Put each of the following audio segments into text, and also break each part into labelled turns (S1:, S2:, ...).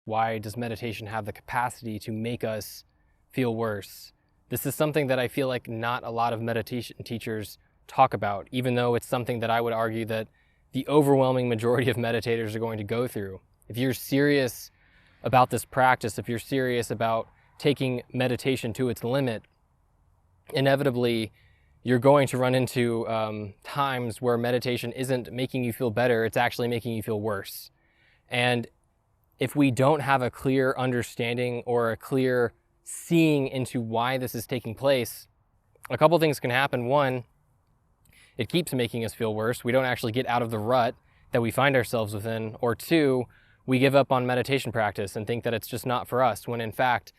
S1: Why does meditation have the capacity to make us feel worse? This is something that I feel like not a lot of meditation teachers talk about, even though it's something that I would argue that the overwhelming majority of meditators are going to go through. If you're serious about this practice, if you're serious about taking meditation to its limit, inevitably you're going to run into times where meditation isn't making you feel better, it's actually making you feel worse. And if we don't have a clear understanding or a clear seeing into why this is taking place, a couple things can happen. One, it keeps making us feel worse. We don't actually get out of the rut that we find ourselves within. Or two, we give up on meditation practice and think that it's just not for us, when in fact,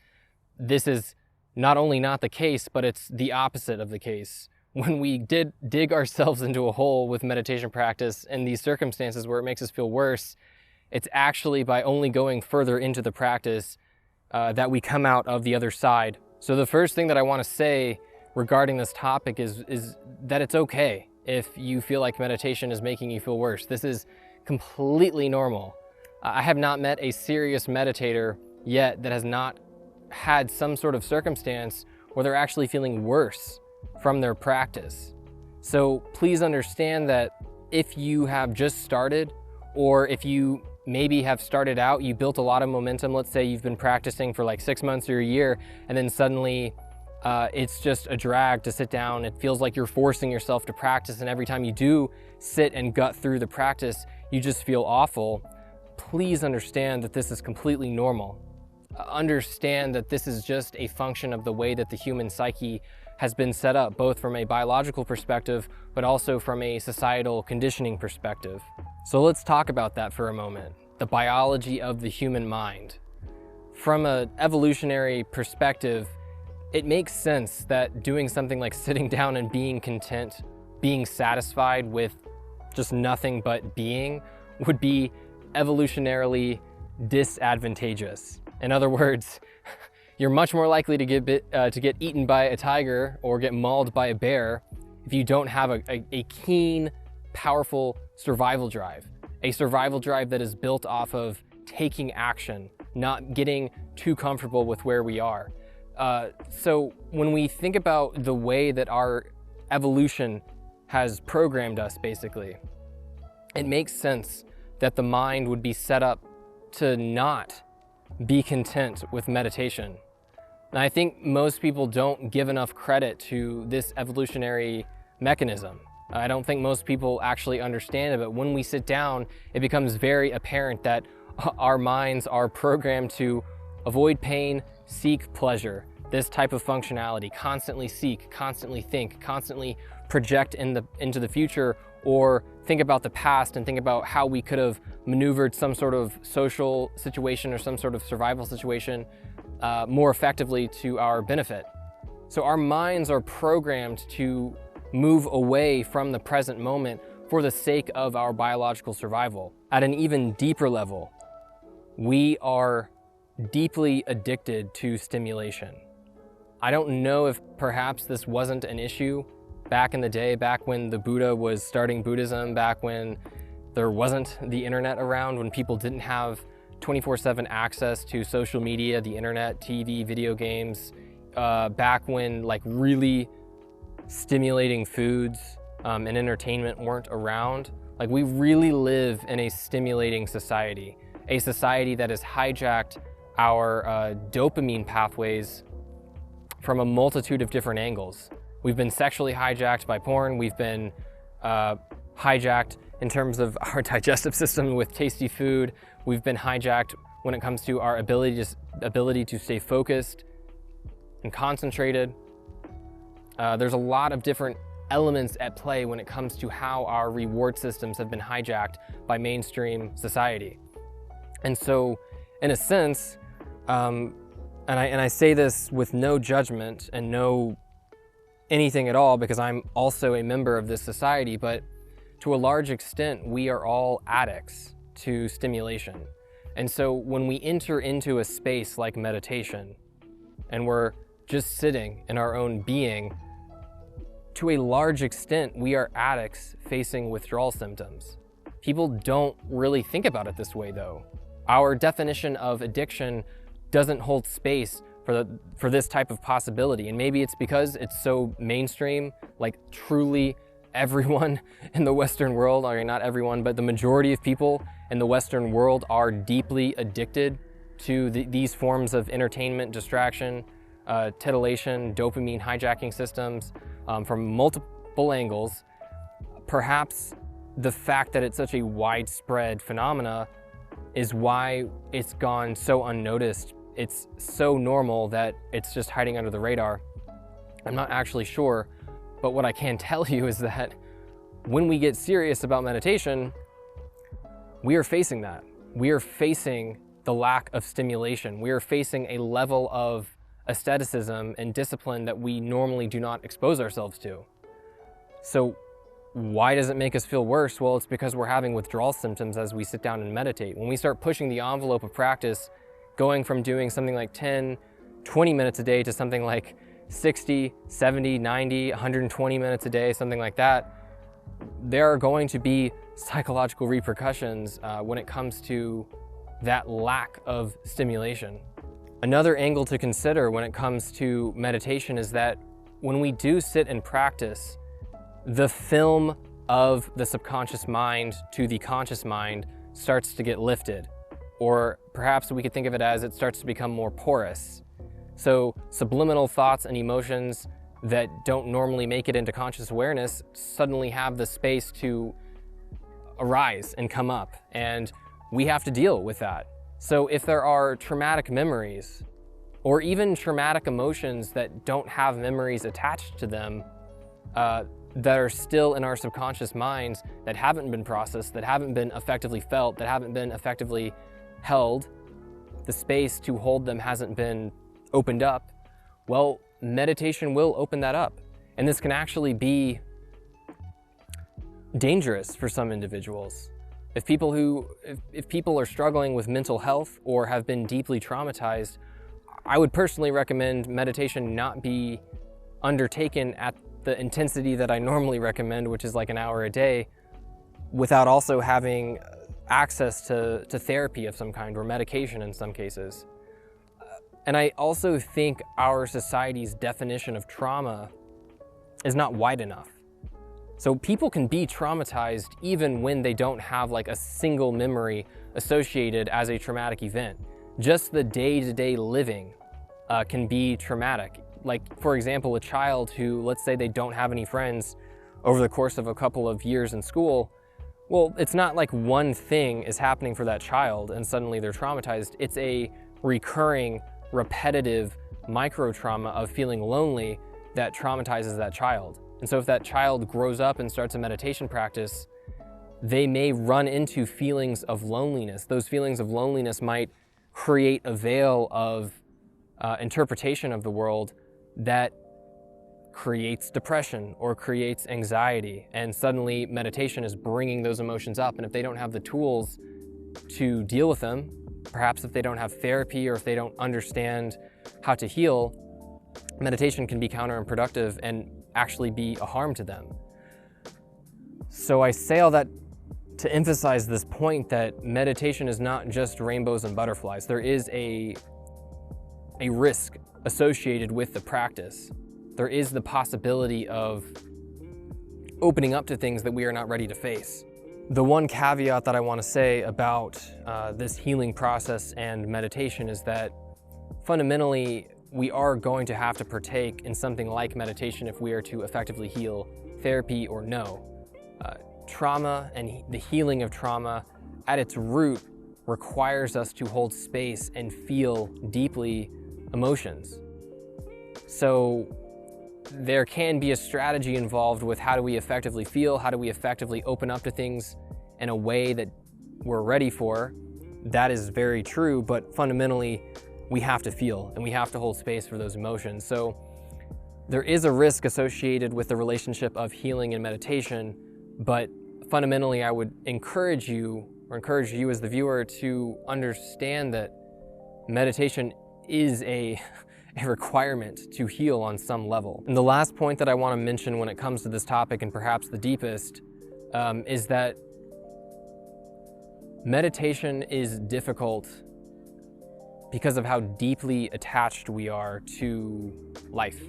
S1: this is not only not the case, but it's the opposite of the case. When we dig ourselves into a hole with meditation practice in these circumstances where it makes us feel worse, it's actually by only going further into the practice that we come out of the other side. So the first thing that I want to say regarding this topic is that it's okay if you feel like meditation is making you feel worse. This is completely normal. I have not met a serious meditator yet that has not had some sort of circumstance where they're actually feeling worse from their practice. So please understand that if you have just started, or if you maybe have started out, you built a lot of momentum. Let's say you've been practicing for like 6 months or a year, and then suddenly it's just a drag to sit down. It feels like you're forcing yourself to practice, and every time you do sit and gut through the practice, you just feel awful. Please understand that this is completely normal. Understand that this is just a function of the way that the human psyche has been set up, both from a biological perspective, but also from a societal conditioning perspective. So let's talk about that for a moment, the biology of the human mind. From an evolutionary perspective, it makes sense that doing something like sitting down and being content, being satisfied with just nothing but being, would be evolutionarily disadvantageous. In other words, you're much more likely to get eaten by a tiger or get mauled by a bear if you don't have a keen, powerful survival drive. A survival drive that is built off of taking action, not getting too comfortable with where we are. So when we think about the way that our evolution has programmed us, basically, it makes sense that the mind would be set up to not be content with meditation. And I think most people don't give enough credit to this evolutionary mechanism. I don't think most people actually understand it, but when we sit down, it becomes very apparent that our minds are programmed to avoid pain, seek pleasure. This type of functionality, constantly seek, constantly think, constantly project into the future, or think about the past and think about how we could have maneuvered some sort of social situation or some sort of survival situation more effectively to our benefit. So our minds are programmed to move away from the present moment for the sake of our biological survival. At an even deeper level, we are deeply addicted to stimulation. I don't know if perhaps this wasn't an issue back in the day, back when the Buddha was starting Buddhism, back when there wasn't the internet around, when people didn't have 24/7 access to social media, the internet, TV, video games, back when like really stimulating foods and entertainment weren't around. Like, we really live in a stimulating society, a society that has hijacked our dopamine pathways from a multitude of different angles. We've been sexually hijacked by porn. We've been hijacked in terms of our digestive system with tasty food. We've been hijacked when it comes to our ability to stay focused and concentrated. There's a lot of different elements at play when it comes to how our reward systems have been hijacked by mainstream society. And so, in a sense, and I say this with no judgment and no anything at all, because I'm also a member of this society, but to a large extent, we are all addicts to stimulation. And so when we enter into a space like meditation, and we're just sitting in our own being, to a large extent, we are addicts facing withdrawal symptoms. People don't really think about it this way, though. Our definition of addiction doesn't hold space for this type of possibility. And maybe it's because it's so mainstream, like truly everyone in the Western world, or not everyone, but the majority of people in the Western world are deeply addicted to these forms of entertainment, distraction, titillation, dopamine hijacking systems from multiple angles. Perhaps the fact that it's such a widespread phenomena is why it's gone so unnoticed. It's so normal that it's just hiding under the radar. I'm not actually sure, but what I can tell you is that when we get serious about meditation, we are facing that. We are facing the lack of stimulation. We are facing a level of aestheticism and discipline that we normally do not expose ourselves to. So why does it make us feel worse? Well, it's because we're having withdrawal symptoms as we sit down and meditate. When we start pushing the envelope of practice, going from doing something like 10, 20 minutes a day to something like 60, 70, 90, 120 minutes a day, something like that, there are going to be psychological repercussions when it comes to that lack of stimulation. Another angle to consider when it comes to meditation is that when we do sit and practice, the film of the subconscious mind to the conscious mind starts to get lifted. Or perhaps we could think of it as it starts to become more porous. So subliminal thoughts and emotions that don't normally make it into conscious awareness suddenly have the space to arise and come up, and we have to deal with that. So if there are traumatic memories or even traumatic emotions that don't have memories attached to them, that are still in our subconscious minds, that haven't been processed, that haven't been effectively felt, that haven't been effectively held, the space to hold them hasn't been opened up, well, meditation will open that up. And this can actually be dangerous for some individuals. If people are struggling with mental health or have been deeply traumatized, I would personally recommend meditation not be undertaken at the intensity that I normally recommend, which is like an hour a day, without also having access to therapy of some kind or medication in some cases. And I also think our society's definition of trauma is not wide enough. So people can be traumatized even when they don't have like a single memory associated as a traumatic event. Just the day-to-day living can be traumatic. Like, for example, a child who, let's say they don't have any friends over the course of a couple of years in school, well, it's not like one thing is happening for that child and suddenly they're traumatized. It's a recurring, repetitive micro-trauma of feeling lonely that traumatizes that child. And so if that child grows up and starts a meditation practice, they may run into feelings of loneliness. Those feelings of loneliness might create a veil of interpretation of the world that creates depression or creates anxiety. And suddenly meditation is bringing those emotions up. And if they don't have the tools to deal with them, perhaps if they don't have therapy or if they don't understand how to heal, meditation can be counterproductive and actually be a harm to them. So I say all that to emphasize this point that meditation is not just rainbows and butterflies. There is a risk associated with the practice. There is the possibility of opening up to things that we are not ready to face. The one caveat that I want to say about this healing process and meditation is that fundamentally we are going to have to partake in something like meditation if we are to effectively heal, therapy or no. Trauma and the healing of trauma at its root requires us to hold space and feel deeply emotions. So there can be a strategy involved with how do we effectively feel, how do we effectively open up to things in a way that we're ready for. That is very true, but fundamentally we have to feel and we have to hold space for those emotions. So there is a risk associated with the relationship of healing and meditation, but fundamentally I would encourage you as the viewer to understand that meditation is a requirement to heal on some level. And the last point that I want to mention when it comes to this topic, and perhaps the deepest, is that Meditation is difficult because of how deeply attached we are to life.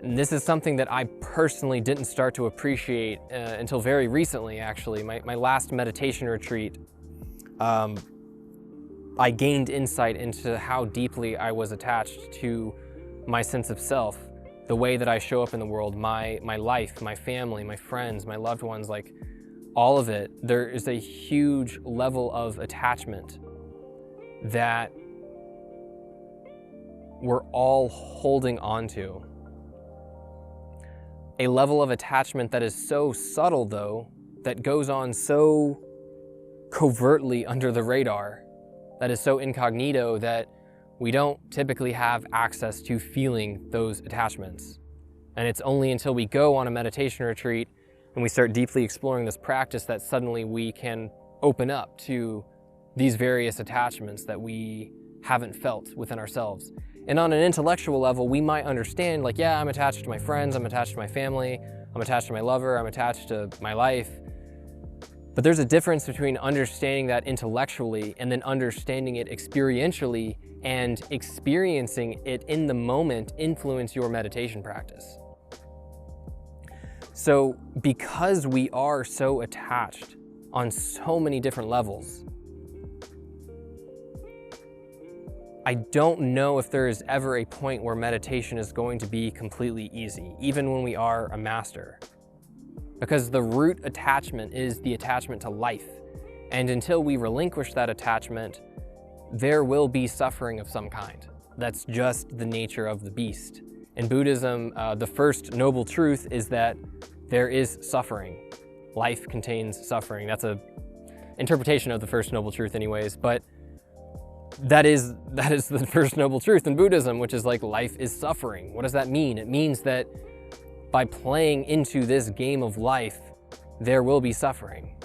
S1: And this is something that I personally didn't start to appreciate until very recently, actually. My last meditation retreat, I gained insight into how deeply I was attached to my sense of self, the way that I show up in the world, my life, my family, my friends, my loved ones, like all of it. There is a huge level of attachment that we're all holding on to. A level of attachment that is so subtle, though, that goes on so covertly under the radar, that is so incognito that we don't typically have access to feeling those attachments. And it's only until we go on a meditation retreat and we start deeply exploring this practice that suddenly we can open up to these various attachments that we haven't felt within ourselves. And on an intellectual level, we might understand, like, yeah, I'm attached to my friends, I'm attached to my family, I'm attached to my lover, I'm attached to my life. But there's a difference between understanding that intellectually and then understanding it experientially, and experiencing it in the moment influence your meditation practice. So because we are so attached on so many different levels, I don't know if there is ever a point where meditation is going to be completely easy, even when we are a master. Because the root attachment is the attachment to life. And until we relinquish that attachment, there will be suffering of some kind. That's just the nature of the beast. In Buddhism, the first noble truth is that there is suffering. Life contains suffering. That's an interpretation of the first noble truth anyways, but that is the first noble truth in Buddhism, which is like life is suffering. What does that mean? It means that by playing into this game of life, there will be suffering.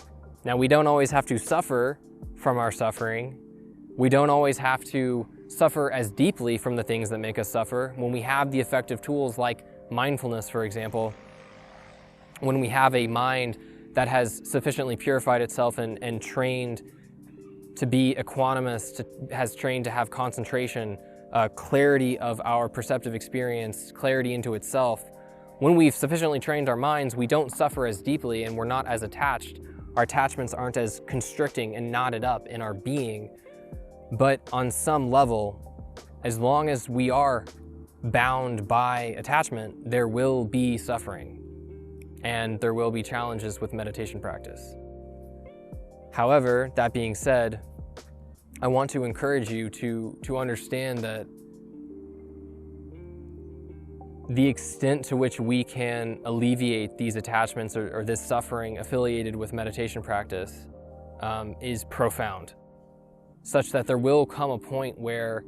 S1: Now, we don't always have to suffer from our suffering. We don't always have to suffer as deeply from the things that make us suffer. When we have the effective tools like mindfulness, for example, when we have a mind that has sufficiently purified itself and trained to be equanimous, has trained to have concentration, clarity of our perceptive experience, clarity into itself. When we've sufficiently trained our minds, we don't suffer as deeply and we're not as attached. Our attachments aren't as constricting and knotted up in our being. But on some level, as long as we are bound by attachment, there will be suffering and there will be challenges with meditation practice. However, that being said, I want to encourage you to understand that the extent to which we can alleviate these attachments or this suffering affiliated with meditation practice is profound, such that there will come a point where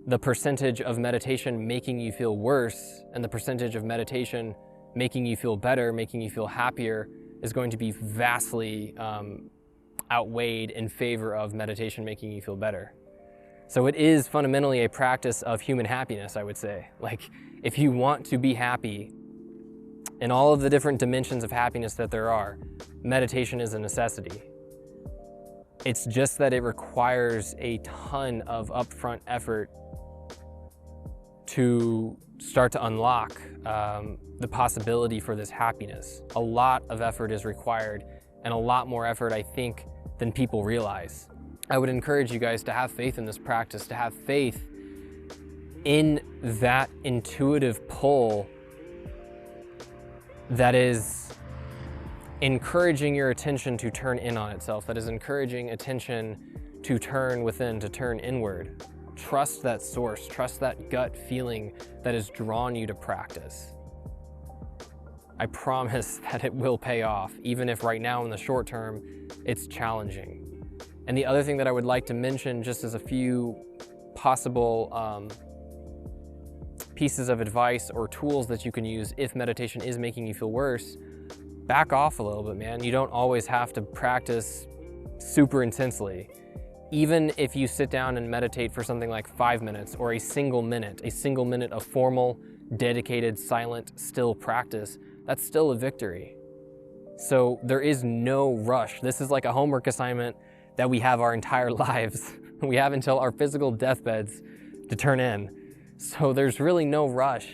S1: the percentage of meditation making you feel worse and the percentage of meditation making you feel better, making you feel happier, is going to be vastly outweighed in favor of meditation making you feel better. So it is fundamentally a practice of human happiness, I would say. Like, if you want to be happy in all of the different dimensions of happiness that there are, meditation is a necessity. It's just that it requires a ton of upfront effort to start to unlock the possibility for this happiness. A lot of effort is required, and a lot more effort, I think, than people realize. I would encourage you guys to have faith in this practice, to have faith in that intuitive pull that is encouraging your attention to turn in on itself, that is encouraging attention to turn within, to turn inward. Trust that source, trust that gut feeling that has drawn you to practice. I promise that it will pay off, even if right now in the short term, it's challenging. And the other thing that I would like to mention, just as a few possible pieces of advice or tools that you can use if meditation is making you feel worse, back off a little bit, man. You don't always have to practice super intensely. Even if you sit down and meditate for something like 5 minutes or a single minute of formal, dedicated, silent, still practice, that's still a victory. So there is no rush. This is like a homework assignment that we have our entire lives. We have until our physical deathbeds to turn in. So there's really no rush.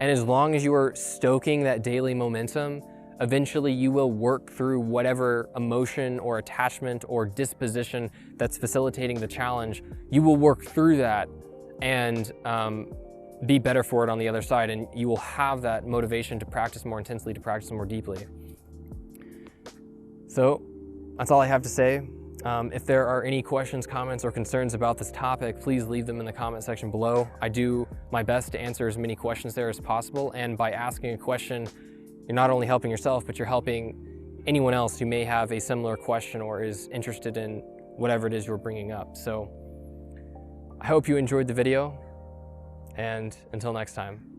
S1: And as long as you are stoking that daily momentum, eventually you will work through whatever emotion or attachment or disposition that's facilitating the challenge. You will work through that and be better for it on the other side. And you will have that motivation to practice more intensely, to practice more deeply. So that's all I have to say. If there are any questions, comments, or concerns about this topic, please leave them in the comment section below. I do my best to answer as many questions there as possible. And by asking a question, you're not only helping yourself, but you're helping anyone else who may have a similar question or is interested in whatever it is you're bringing up. So I hope you enjoyed the video, and until next time.